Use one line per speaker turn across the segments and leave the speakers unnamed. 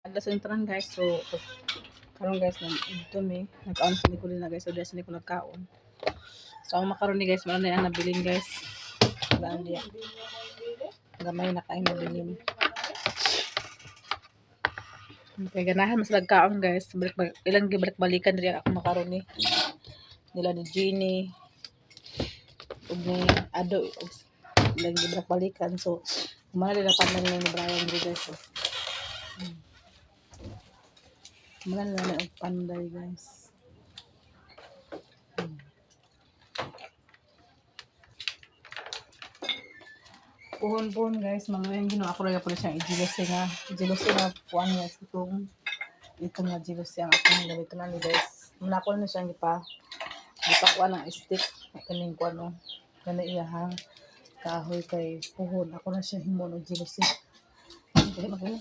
Adlas yung tanan guys. So karon guys ito mi nag-on sa Nicole na guys. So dahil sa Nicole nagkaon. So ang makaroni guys, meron na yan nabilin guys. Daan diya. Gamay na kain nabilin. Okay, ganahan mas nagkaon guys. Ilang gibalik-balikan diri ako makaroni. Nila ni Jeannie. Ug ni Ado. Ilang gibalik-balikan. So kumana na pandan ni Brian diri guys. So. Kumana na og panday guys. Puhon-puhon guys, mga yung ginawa ko rin po siyang i-jealousy nga puwan guys. Ito nga jealousy ang akong gamito na ni guys. Muna ko na siyang gipakuha ng stick. Kaning ko ano, kana iyahang kahoy kay puhon. Ako na siya himo ng jealousy. Okay, okay.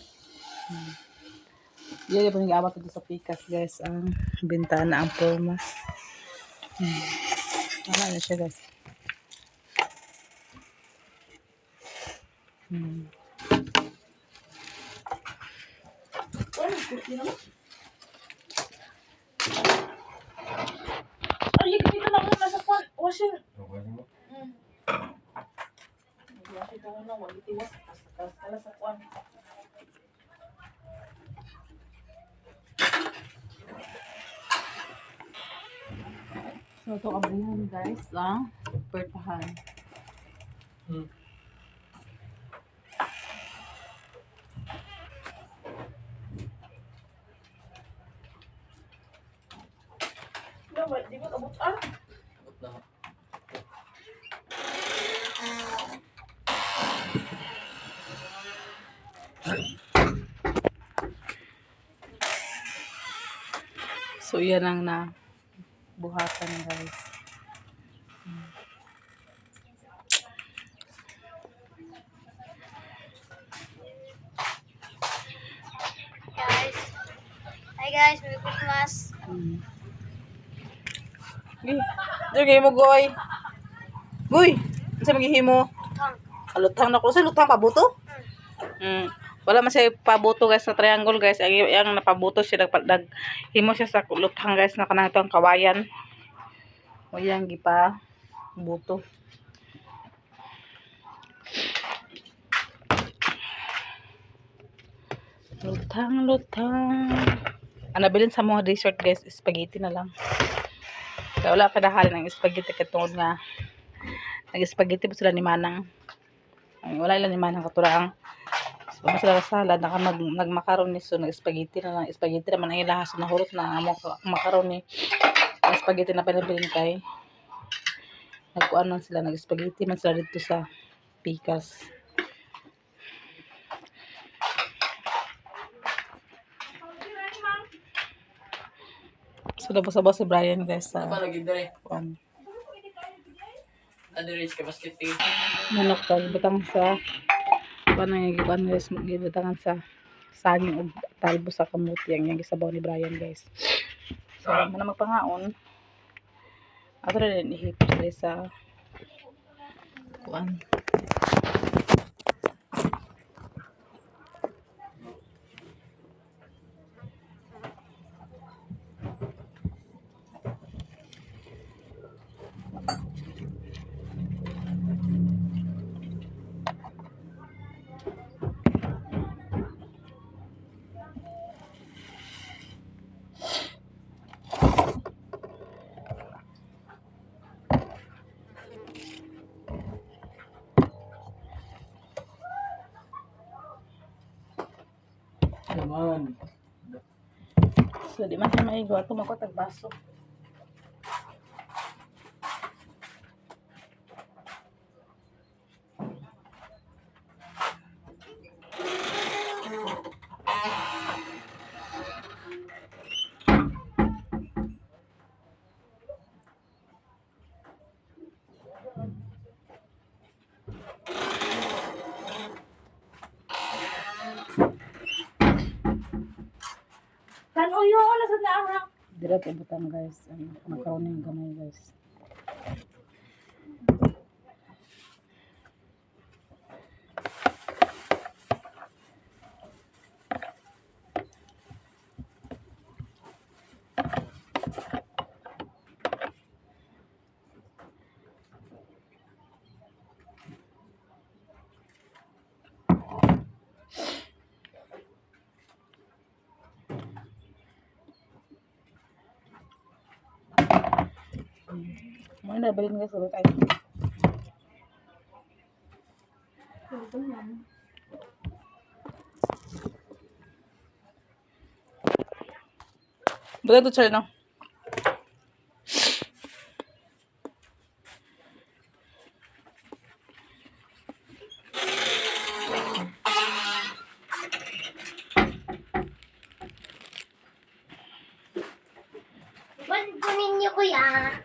Yan yung pag-aabot dito sa pikas guys. Ang bintana, ang formas. Wala na siya guys. Ay, dito na muna sa pan. Washing. Washing ko muna. Wag itiwas. Kala sa pan. So, ito abuhan guys. Ang pertahan. Di ba kabut ah? So, yan ang buhatan guys.
Hi guys, Merry Christmas.
Dili mo goy. Goy, unsa maghihimo?
Tang.
Lutang na ko sa lutang pabuto. Wala man siya pabuto guys sa triangle guys. Ang napabuto siya himo siya sa lutang guys na kanang itong kawayan. O yang gipa buto. Lutang. Ang nabilin sa mga dessert guys, spaghetti na lang. Kaya wala pa nahalin ng spaghetti katungod nga nag-spaghetti po sila ni Manang. Ay, wala ilan ni Manang katuraang so, sila salad, nagmakaroni so nag-spaghetti na lang. Spaghetti naman ang ilahas na hulot na makaroni. Ang spaghetti na pinabilin kay nagkuan man sila, nag-spaghetti man sila dito sa pikas. So, nabasa-basa si Brian guys sa kuan. Manok pa, gibutang sa gibutan guys, gibutangan sa saging ug talbo sa kamuti ang gisabaw ni Brian guys. So, man magpangaon. Ato rin ihipos diri sa kuan. So, di man siya maigo. Ato makotag baso.
Kanuyo, ano sa naarang?
Dira kay butang guys. Ang makaroni ng gamay guys. Ano na, bilhin nga sa tayo. Baga ito siya, no?
Kunin niyo, kuya.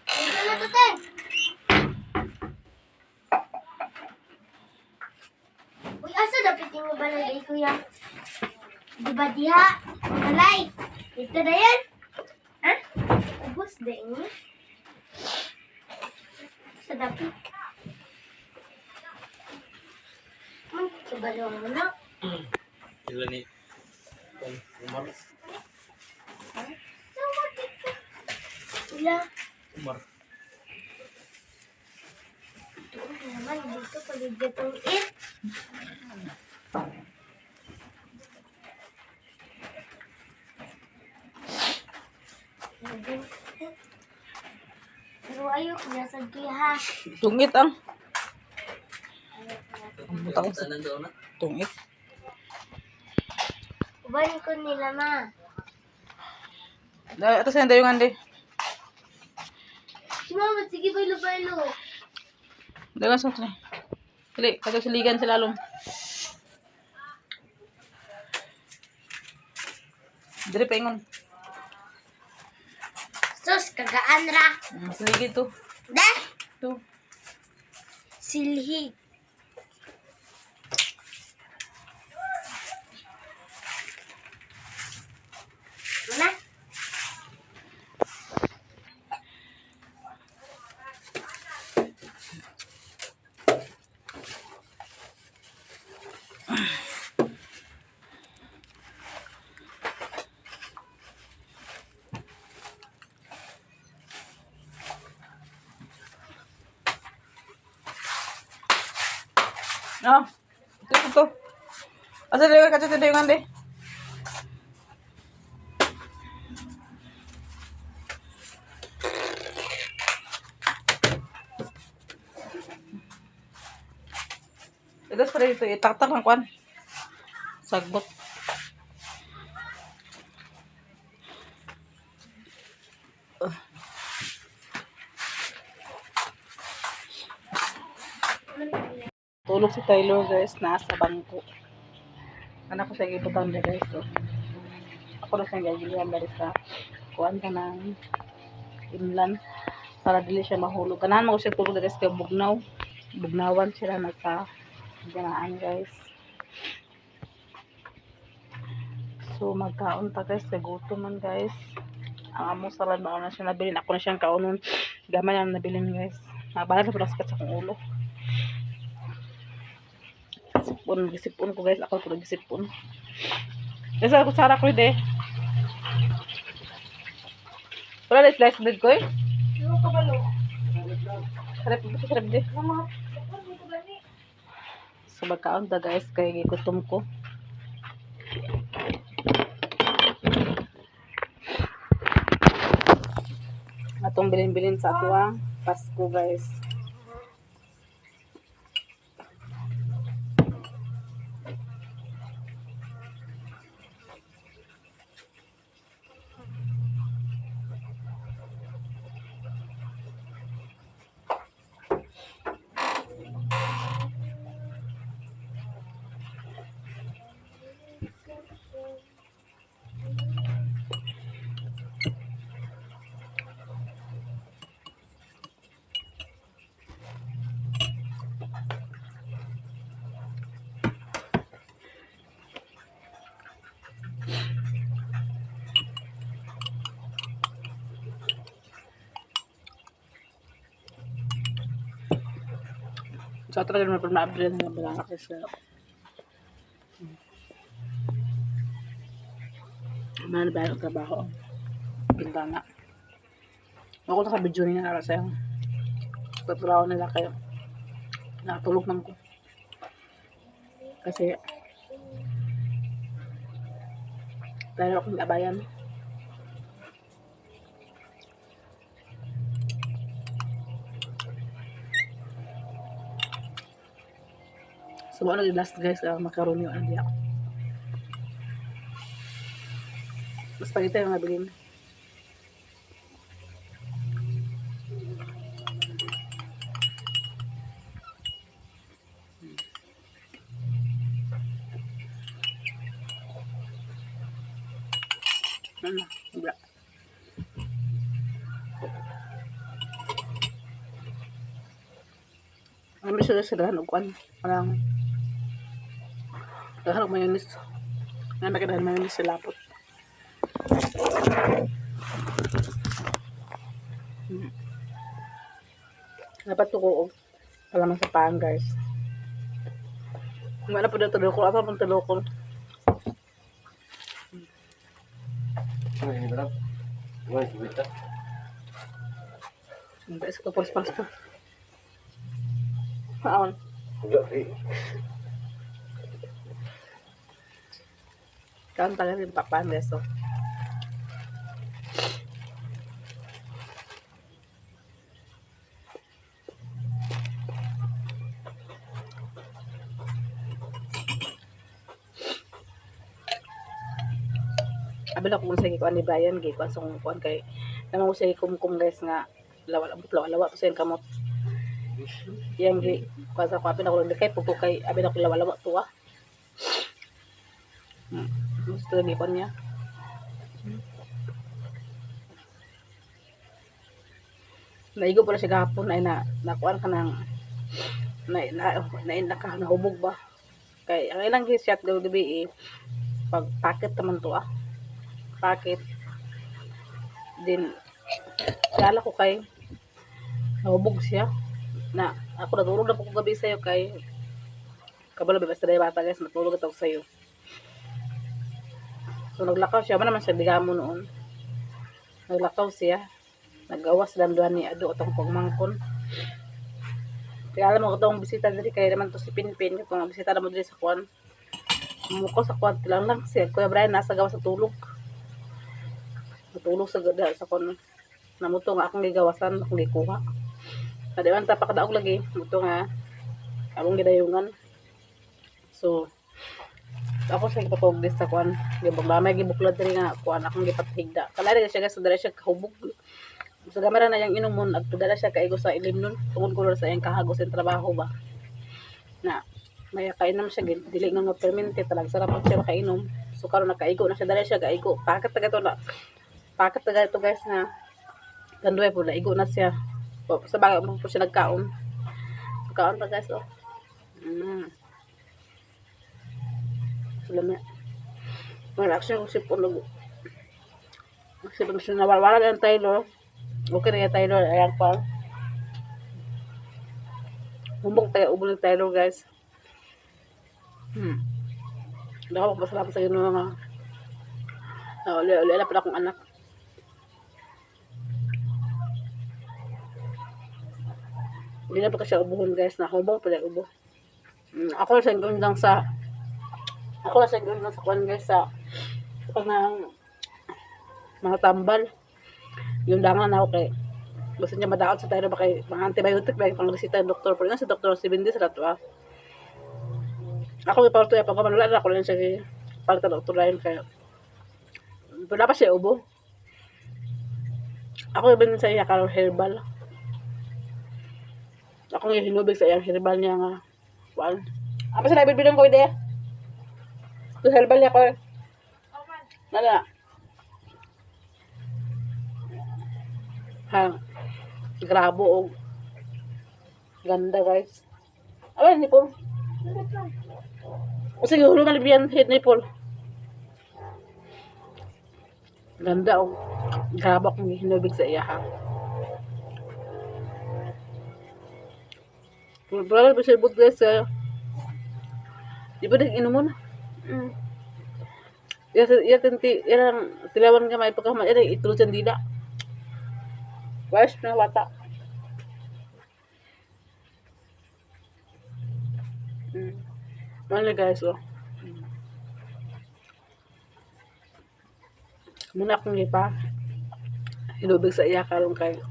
Ito na to, te. Uy, asa dapitin mo ba lagay, kuya? Di ba diha? Malay. Ito na yan. Ha? Ubus din. Sa dapit. Sabalong mo na.
Sila ni Umar.
Wala.
Umar.
Ito naman, dito paligid ang it. Pero ayok niya sa diha.
Tungit ang. Ang butang sa
Tanan doon na.
tungit.
Kubanin ko nila, ma.
Ito sa yung andi.
Si mama, sige, bailo-bailo.
Dagan sa ito. Dili, kato siligan sila lalong. Dili pa ingon.
Sus, kagaan ra.
Siligi to.
Da?
To.
Silhi. Mana?
Ah. Ito. Asa dili ka sa yung andi. Ito sa dito itaktak ng kwan. Sagbot. Tulog si Tyler guys, nasa bangko. Anak ko siya gibutan niya guys. So, ako na siyang gagilihan dari sa kuan ka ng inland para dili siya mahulog. Ganahan mo siya tulog guys kay bugnaw. Bugnawan sila nagka ganaan guys. So magkaon ta guys, nagutom man guys. Ang amo salad ba na siya nabilin. Ako na siyang kaunon. Gamay na nabilin guys. Nabalan sa raskat sa kong ulo. Gisipon ko guys. Ako ko gisipon. Kasi ako sarap ko ide. Wala na slice bread ko eh.
Ano ka ba, lo?
Sarap di.
Mama, ano ka ba ni?
So magkaon ta guys kay gutom ko. Atong bilin-bilin sa atuang Pasko guys. So talaga naman pag na-upgrade na lang ako sa mga ba yung trabaho. Bintana. Ako na sa video niya nara sa'yo. Tatulaw nila kayo. Nakatulog naman ko. Kasi tayo akong abayan. So, ano yung last guys, macaroni yung ano diya. Mas spaghetti yung nabilin. Ano, sobra. Ang bisa sa dahan og kwan. Parang dahan og mayonnaise. Nga nakadahan mayonnaise sa lapot. Dapat tuko og palaman sa paan guys. Wala po dito ko. Apa pang tulo ko.
Ano ini berapa? Wah, kita.
Guys, kapos pas pa. Haon.
Enggak sih.
Kanta ka rin papan guys. So. Abala ko kung sa gikuan ni Brian, gikuan sa kung kuan kay naman ko sa kumkum guys nga lawa to sa kamot. Yang gi kuan sa kuan ako lang kay pugto kay abila ko lawa to ah. Gusto ni kuan niya. Naigo pala siya gahapon ay nakuan ka ng nahubog ba. Kay ang ilang shot gabi pag packet naman to ah. Packet din kala ko kay nahubog siya na ako natulog na po gabi sa'yo kay kabalo basta na bata guys natulog ito sa'yo so naglakaw siya man naman siya digamo noon naglakaw siya nagawas lang doon ni Ado itong pagmangkon kaya alam mo itong bisita dito kaya naman to si Pinpin itong bisita naman dito sa kuwan muko sa kuwan lang siya Kuya Brian nasa gawas sa tulog matulog sa gada sa kon namuto nga akong gigawasan akong gikuha kadiman ta pa kadaog lagi muto nga akong gidayungan so ako sa gipatog dis sa kuan gibamay gibuklad diri nga kuan akong gipatahigda kalay siya guys dala siya kahubog sa gamera na yang inumon at dala siya kaigo sa ilim nun tungod ko sa iyang kahagos sa trabaho ba na may kainom siya dili nga permente talag sarap siya makainom so karon nakaigo na siya dala siya kaigo pakat taga to na pakat taga ito guys na kanduay po naigo na siya sa bagay mo po siya nagkaon ta guys oh Salamnya. Mag-action ko si Pulo. Kasi pag siya nawawala ng Taylor, okay na yung Taylor. Ayan pa. Humbog tayo ubo ng Taylor guys. Hindi ako magpasalamat sa gano'n nga. Uli na pala akong anak. Hindi na pa kasi ubuhon guys. Nakumbong pala ubo. Ako sa gandang sa kuwan guys sa pag ng mga tambal yung dangan ako kay gusto niya madaot sa tayo ba kay mga antibiotic ba pang resita ng doktor pero nga si Dr. Sibindi sa lato ako iparto ya pag manula na ako lang siya palta doktor lain kaya wala pa siya ubo ako ibig sa iya karong herbal ako yung hinubig sa iyang herbal niya nga kuwan apa sa nabibidong ko ideya ito herbal niya ko. Nala. Grabo o ganda guys. Awan ni Paul. O sige, hulungan libiyan hit ni Paul. Ganda o grabo akong hinubig sa iya ha. Pero bisa ibut guys di ba inumun? Ya tenti yang tilawan ka may pagkaman ere itulusan dida. Wais na wata. Mana guys oh. Muna akong ipa. Hinubig sa iya karong kay.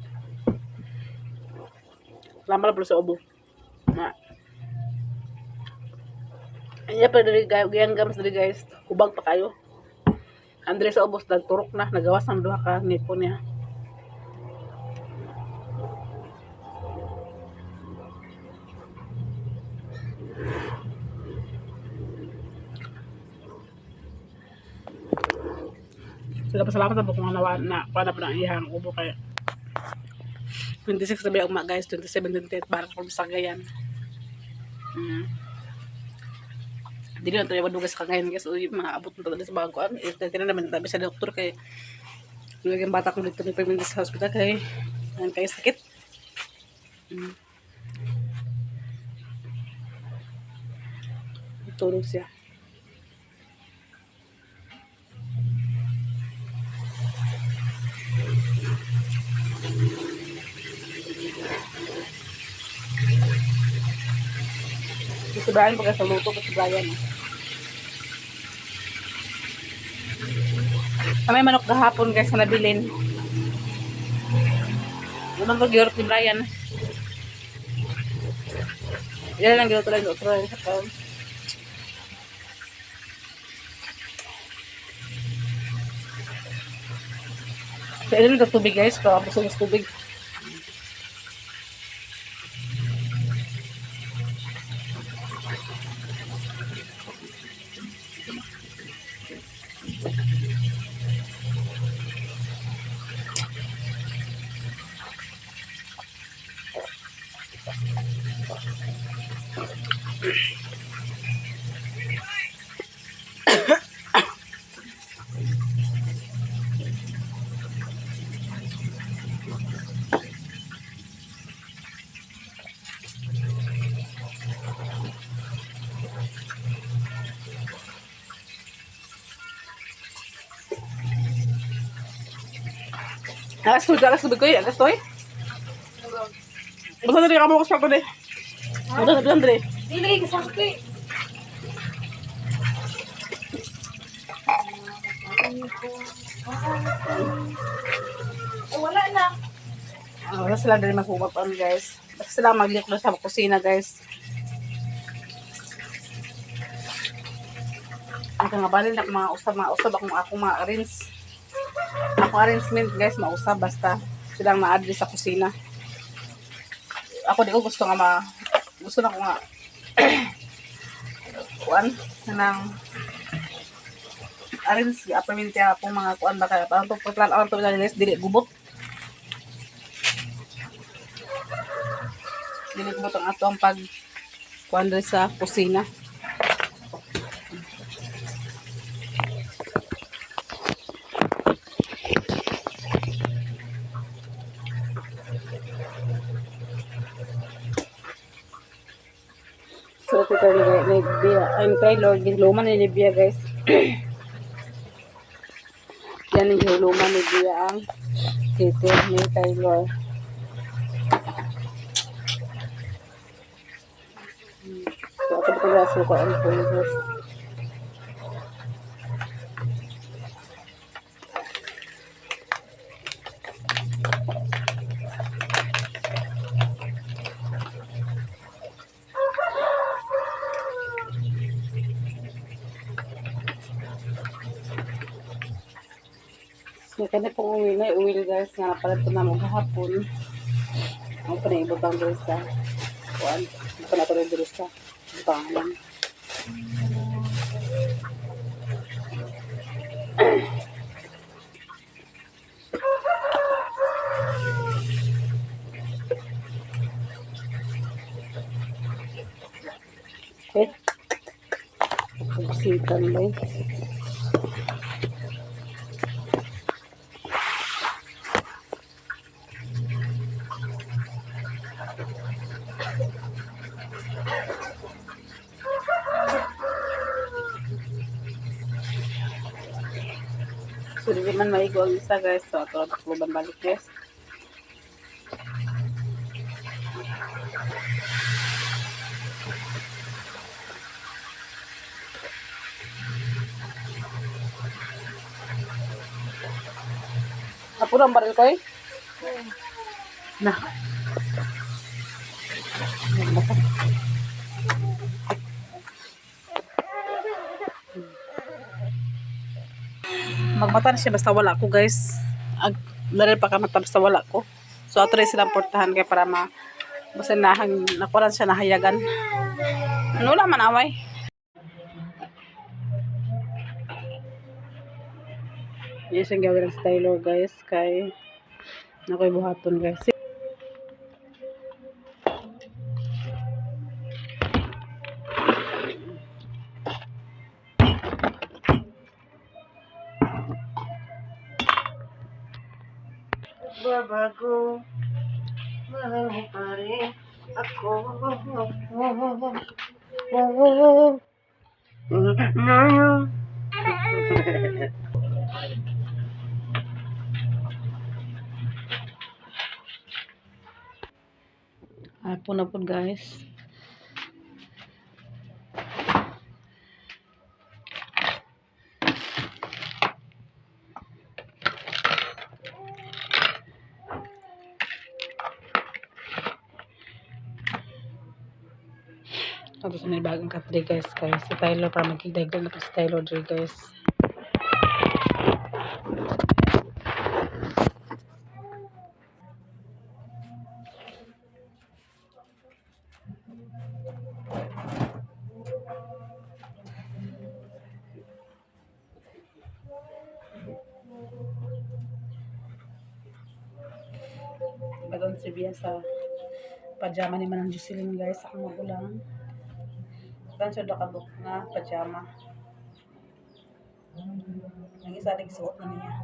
Lamar pala sa ubo. Na. Iya pa diri gayang gamas diri guys. Kubag pa kayo. Andre sa ubos nagturok na nagawas ng duha ka nipon niya. Sila pasalamat sa bukong nawa na para pa ng ihang ubo kaya 26 na ba ugma guys, 27, 28 para kung sa gayan. Dili na tayo madugas ka ngayon guys. Uy, maabot na tayo sa bagoan. Ito na naman tabi sa doktor kay yung bata ko dito ni Permanente sa hospital kay yan kayo sakit. Tulog siya. Si Brian pagka sa luto ko si Brian. May manok gahapon guys na nabilin. Naman pag yorot ni Brian. Yan lang gano'n lang otro sa kaon. So, ito na tubig guys. Kapag gusto ng tubig. Alas tubig ko alas toy. Basta na rin ako ko sakto de. Basta na bilang de.
Dili ka sakto. Wala na.
Wala sila din maghugot guys. Basta sila magliklo sa kusina guys. Ang kangabalin na mga usab akong mga rinse. Ako arrangement guys, mausap basta silang na-address sa kusina. Ako di ko gusto nga gusto na ko nga kuan nang arrange appointment ya akong mga kuan ba kaya parang to plan out to guys dili gubot. Dili gubot ang atong pag kuan sa kusina. So, ito tayo Libya. I'm Taylor. Ginluman ni Libya, guys. Yan ang ginluman ni Libya ang city ni Taylor. So, ito ito guys. Ko ang guys. So, kaya pong uwi guys, nga pala ito na maghapon. Ang panaibutang doon sa kuan. Ang panatuloy doon sa butangan. Okay. Pagsitan ba eh. So, di man maigo ang isa guys. So, ito ang takluban balik guys. Apuro ang baril ko eh. Nah. magmata na siya basta wala ko guys. Dali pa ka mata basta wala ko. So ato rin silang portahan kaya para basta nakuha siya nahayagan. Ano wala man away. Yes, ang gawin ng stylo guys kay nakoy buhaton guys.
Babago, mahal mo pa rin ako.
Hapon na po guys. Tapos may bagong katri guys si Tyler para magkidagdag na po si Tyler dre guys. Bagon si Bia sa pajama ni Manang Jocelyn guys sa akong magulang. Dan siya nakabuk nga pajama. Ang isa rin suot na niya.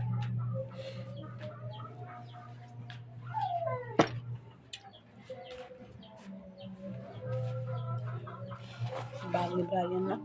Bag ni Brian na.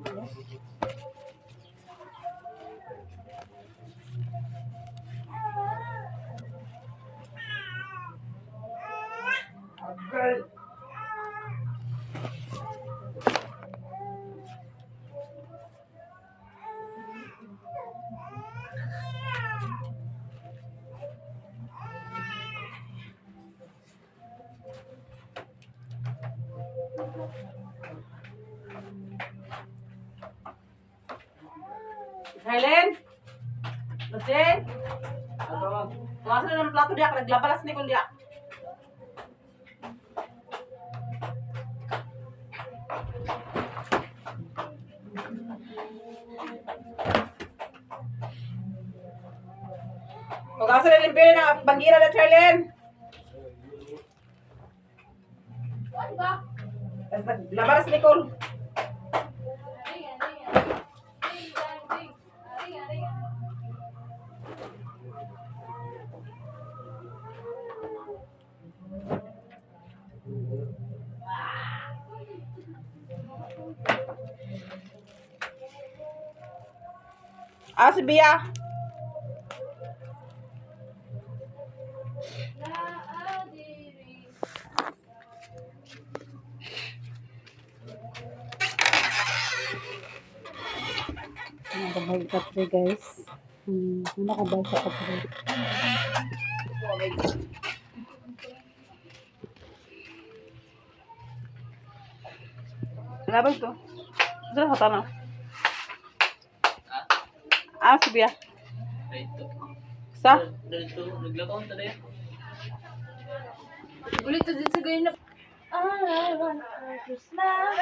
Helen? Lucien? Tuwasan na ng plato diya, naglabalas ni kung diya. Tuwasan na limpyo na bangira na Helen.
Ano ba?
Naglabalas ni Cole. Si Bia. Nakabay katri guys. Nakabay sa katri. Nabay to. Saan ka tanong? Si Bia. Sa?
Ulit to din sa ganyan na. All I want for Christmas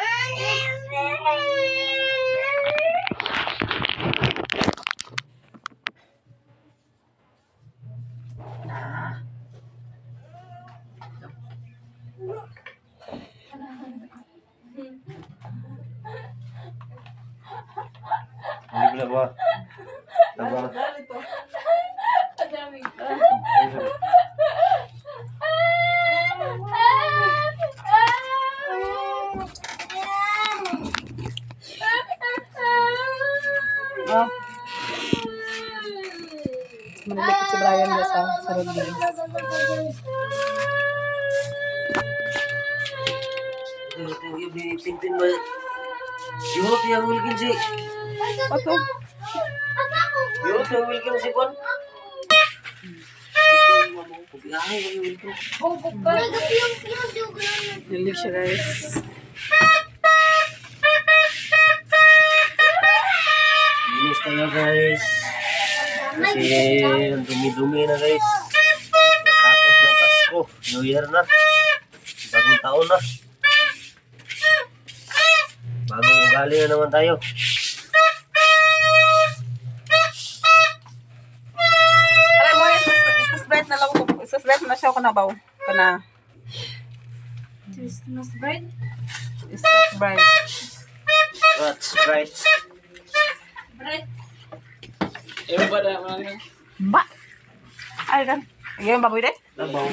Hindi ko na ba?
Manilipit si Brian na sa rugby.
Pintin ba? Europe yang Wilkin si.
Pato.
Europe yang Wilkin si Kwan.
Nilig siya guys.
Linis tayo guys. Kasi ang dumi-dumi na guys. Tapos ng Pasko, New Year na. Bagong taon na. Bagong ugali na naman tayo.
Alam mo, isasbret na lang ko. Isasbret na siya ako na baw. Kana.
Christmas bread.
Isasbret.
That's right.
Bread.
Ba? Ay, kan. Igaw yung baboy de?
Labaw.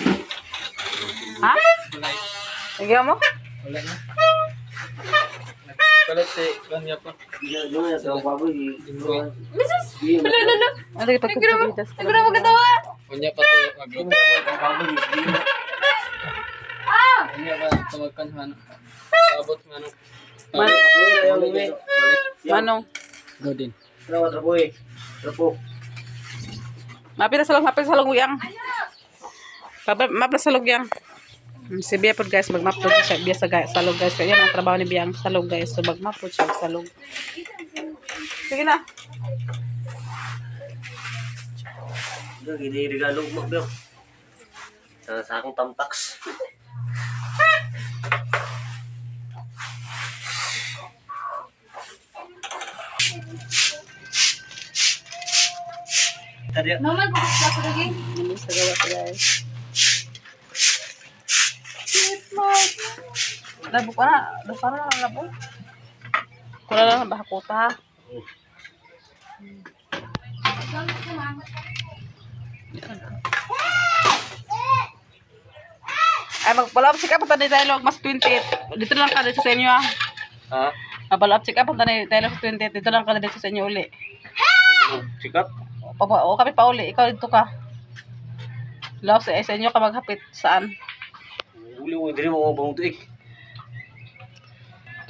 Ha? Igaw mo?
Yung na sa baboy.
Mrs. Lalo.
Ano yung pagkakas?
Siguro magkatawa.
Unya pa tayo magluto.
Ah!
Unya pa tumagkan ano. Abot ano.
Manong.
Go din.
Mapila sa log yang. Mapila sa log yang. Si Bia po guys, magmapod siya. Bia sa log guys. Yan ang trabaho ni Biang sa log guys. So magmapod siya sa log. Sige na.
Gini regalo mo bro. Sa akong tamtax. Tadi
Mama, bukas na ako lagi.
Hindi sa gawa ko guys. Labo ko na. Labo na lang labo. Kula lang ang bahakuta. Ay, magpalap si ka punta ni Dialogue mas 28. Dito lang ka dito sa inyo ah.
ha?
Magpalap si ka punta ni Dialogue 28. Dito lang ka dito sa inyo uli.
Sikap.
O kami pa uli. Ikaw dito ka. Laos sa inyo ka maghapit. Saan?
Uli mo diri mo bang tuig.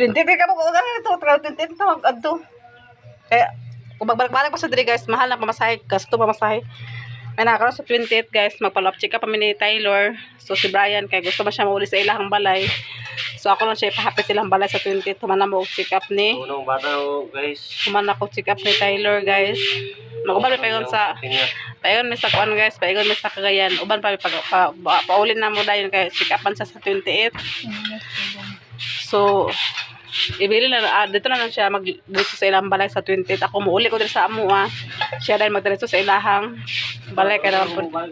28 ka mo. Kung dito. 28 ka mag-adto. Kaya, kung magbalik-balik pa sa diri guys, mahal na pamasahe. Gasto pamasahe. May nakakaroon sa 28 guys, magpa-love check up kami ni Taylor. So si Brian, kaya gusto ba siya mauli sa ilahang balay. So ako lang siya ipahapit ilang balay sa 28. Human na mo check up ni.
Unang bata mo guys.
Human na ko check up ni Taylor guys. Mag-ubal pa yun sa, payon may sa kuan guys, payon may sa Cagayan. Uban pa paulin na mo dayon kaya check upan siya sa 28. So ibili na dito na lang siya mag-diretso sa ilang balay sa 28. Ako muuli ko dito sa amo siya dahil mag-diretso sa ilahang balay kaya naman po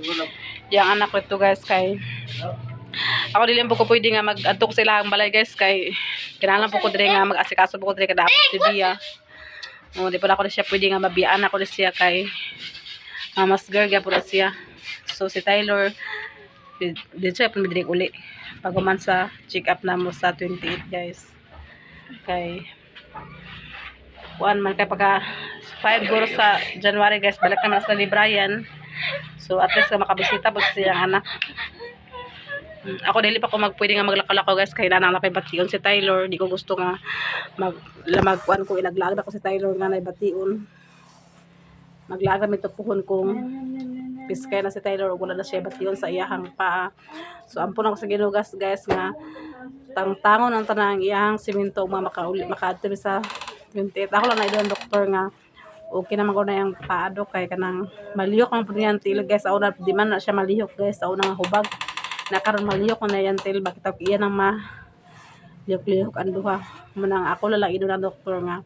yung anak ko ito guys kay ako dili po ko pwede nga mag-adto ko sa ilahang balay guys kay kinalang po ko dili nga mag-asikaso po ko dili kada si Bia. Di pa ako na siya pwede nga mabiyaan ako na siya kay mas garga po na siya. So si Taylor dito siya pumidirig uli pag sa check up na mo sa 28 guys. Kay kuan man kay pagka 5 guro sa January guys balik naman sa ni Brian. So at least makabisita po siyang anak. Ako dili pa ko pwede nga maglakaw-lakaw guys kay nanang napay bation si Taylor. Di ko gusto nga magkuan ko ilaglag ako si Taylor nga nay bation. Maglaga mi tupuhon kung piskay na si Taylor ug wala na siya bation sa iyahang paa. So ampon ako sa ginugas guys nga tangtangon ang tanang iyang simento ug makaadto sa 28. Ako lang na idon doktor nga okay naman ko na yung paado kay kanang maliyok ang puniyan til guys. Ako na di man na siya malihok guys. Ako na nga hubag na karon maliyok ko na yan til bakit ako iyan ang liyok-liyok ang duha. Munang ako lang idon ang doktor nga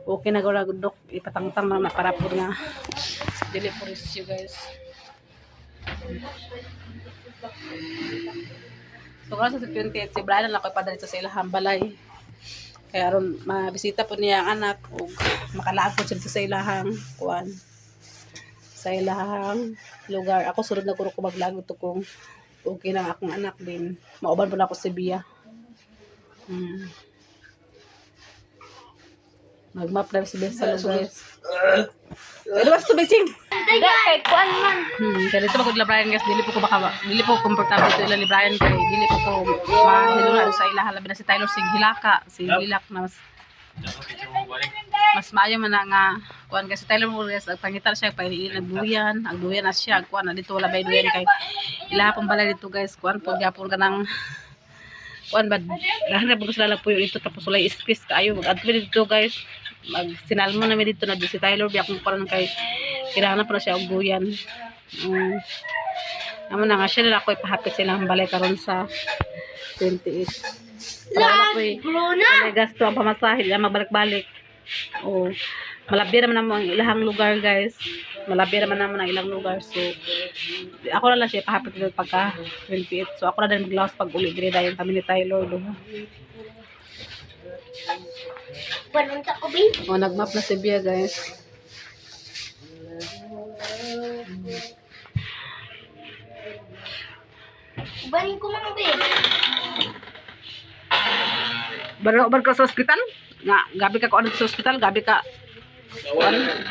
okay na gawala dok ipatangtang na para po nga dili po risyo guys. So kung sa 28 si Brian lang ko ipadali sa ilahang balay. Kaya aron mabisita po niya ang anak ug makalaag po siya sa ilahang kuan. Sa ilahang lugar. Ako sunod na ko maglago to kung okay lang akong anak din. Mauban po na ako si Bia. Magmap na si Bia sa lugar. Pero basta tubig
Tiga, kay kuan man.
Kaya dito magod Brian guys, dili po ko komportable dito ila ni Brian kay dili po ko mahilula sa ilaha labi na si Taylor sig hilaka, si hilak na mas maayo man na nga kuan kasi Taylor mo guys ang pangital siya pahiin ang duyan na siya kuan na dito wala bay duyan kay ilaha pang balay dito guys kuan po gyapon kanang kuan bad dahil po sila lang po dito tapos wala space kaayo mag-admit dito guys mag sinalmo na mi dito na si Taylor biya kung karon kay Kailangan na pala siya og buyan. Amo na nga siya na ako ipahapit silang balay karon sa 28. Wala ko
Bruna!
gasto ang pamasahe nila mabalik-balik. O malabi naman ang ilang lugar guys. Malabi naman ang ilang lugar. So ako na lang siya ipahapit dito pagka 28. So ako na din maglawas pag uli dire dayon kami ni Taylor do.
Panunta ko, Bin.
O nagmap na si Bia guys.
Ubanin ko mga, Bin.
Baru ka sa ospital? Nga, gabi ka ko ano sa ospital, gabi ka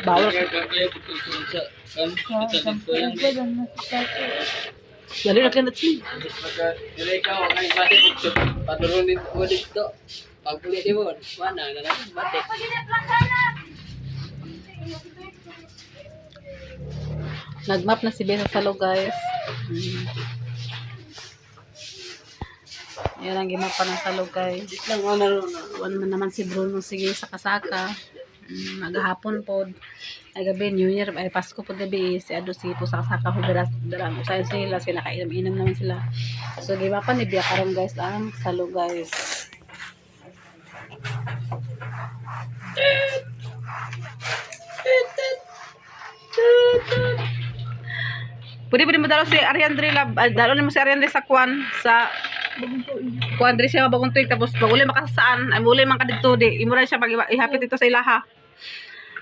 bawal.
Kaya betul sa kan kita dito yang
Dali na kanat siya.
maka dili ka wa kay bati panurunin mo dito. Pag uli di mo, mana na lang bati.
Nagmap na si Bea sa salo guys. Yan ang gimap pa ng salo guys.
Lang ano na.
One man naman si Bruno sige sa kasaka. Maghapon po. Ay gabi New Year ay Pasko po gabi si Ado si po sa kasaka huberas darang usay sila sila kainom-inom naman sila. So gimap pa ni Bea karon guys ang salo guys. Pwede mo dalo si Ariandre Lab, dalo ni mo si Ariandre sa Kwan sa Kwan diri siya bagong tuig tapos pag uli makasaan ay uli man kadto di imo ra siya pag ihapit dito sa ilaha.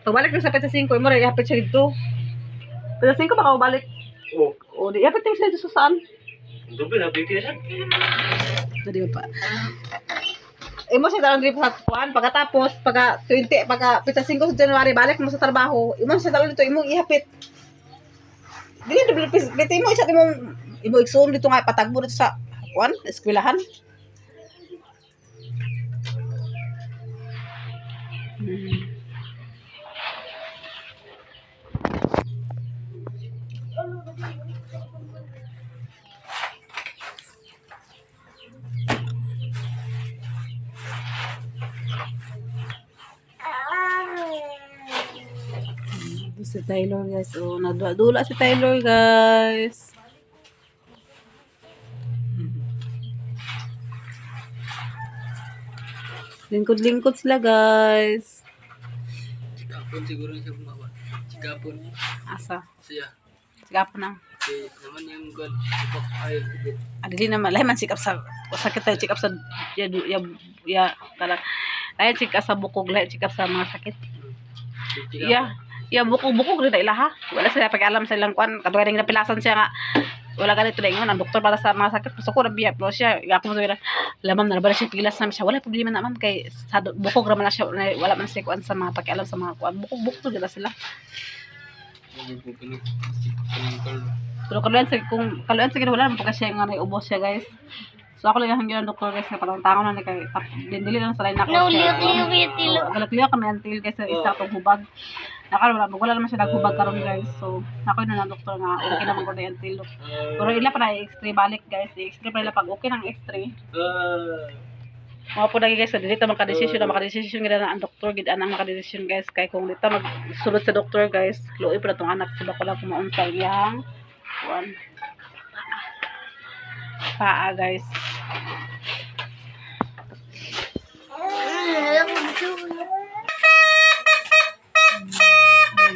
Pagbalik ko sa peta 5 imo ra ihapit siya dito. Peta 5 baka balik. O di ihapit siya dito sa saan?
Doble na application.
Dali pa. Imo siya dalon diri sa Kwan pagkatapos pagka 20 pagka peta 5 sa January balik mo sa trabaho. Imo siya dalon dito imo ihapit. Dili double piti mo isa imo igsoon dito nga patagbo dito sa Kwan eskwelahan. Si Taylor guys. Oh, nadula si Taylor guys. Lingkod-lingkod sila guys.
Cikapon siguro siya bumawa. Cikapon
Asa?
siya.
Sigap na.
Si naman yung gun. Ipak ay kubit.
Adili naman. Lahi man sikap sa sakit tayo. Sikap sa kala. Lahi sikap sa bukog. Lahi sikap sa mga sakit. Bukog-bukog rin na ilaha. Wala sila pag-alam sa ilang kwan. Katuwa rin napilasan siya nga. Wala ganito na ingon. Ang doktor para sa mga sakit. Gusto ko na biya. Pero siya, ako mo sabi lamam na siya pilas namin siya. Wala problema naman kay sa bukog naman na siya. Wala man siya kuan sa mga pag-alam sa mga kuan. Bukog-bukog nila sila. Pero kaluan sa wala naman pagka siya nga naubos siya guys. So ako lang yung doktor guys na parang tango na ni kay dili lang sa line ako. Galak-liyak kami until guys sa isa tong hubag. Wala naman siya naghubag karon guys. So ako yun na doktor nga okay naman ko na until. Pero ila pa na x-ray balik guys. I-x-ray pa nila pag okay nang x-ray. Mga po lagi guys, so dito makadesisyon na makadesisyon gina na ang doktor gid anang makadesisyon guys kay kung dito magsulod sa doktor guys, luoy pa tong anak sila ko lang kumaon sa iyang kuan paa guys.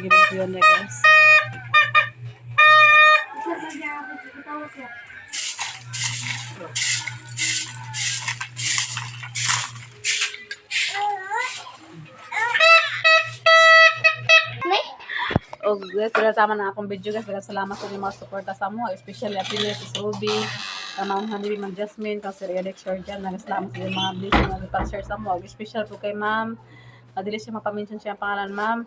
Gibig yun na guys. O guys, tama na akong video guys. Salamat sa inyo mga suporta sa mo. Especially Appeal, si Ruby, Ma'am Honey, Ma'am Jasmine, kasi Eric Surgeon. Salamat sa inyo mga blessing na nag-share sa mo. Special po kay Ma'am. Madali siya mapamention siya ang pangalan Ma'am.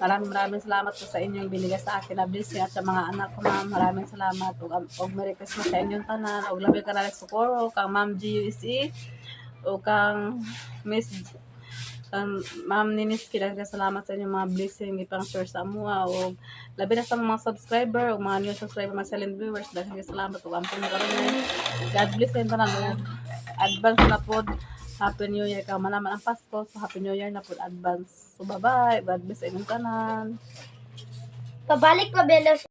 Maraming salamat po sa inyong binigay sa akin na blessing at sa mga anak ko Ma'am. Maraming salamat. Og Merry Christmas sa inyong tanan. Og labi ka na Socorro, kang Ma'am GUSE, o kang Miss Ma'am Ninis, kailangan salamat sa inyong mga blessing ipang share sa amuha o labi na sa mga subscriber o mga new subscriber, mga silent viewers, dahil salamat o ampun na karoon. God bless sa tanan. Advance na po. Happy New Year ka man naman ang Pasko, so Happy New Year na po advance. So bye bye, God bless sa inyong tanan.
Pabalik pa belo sa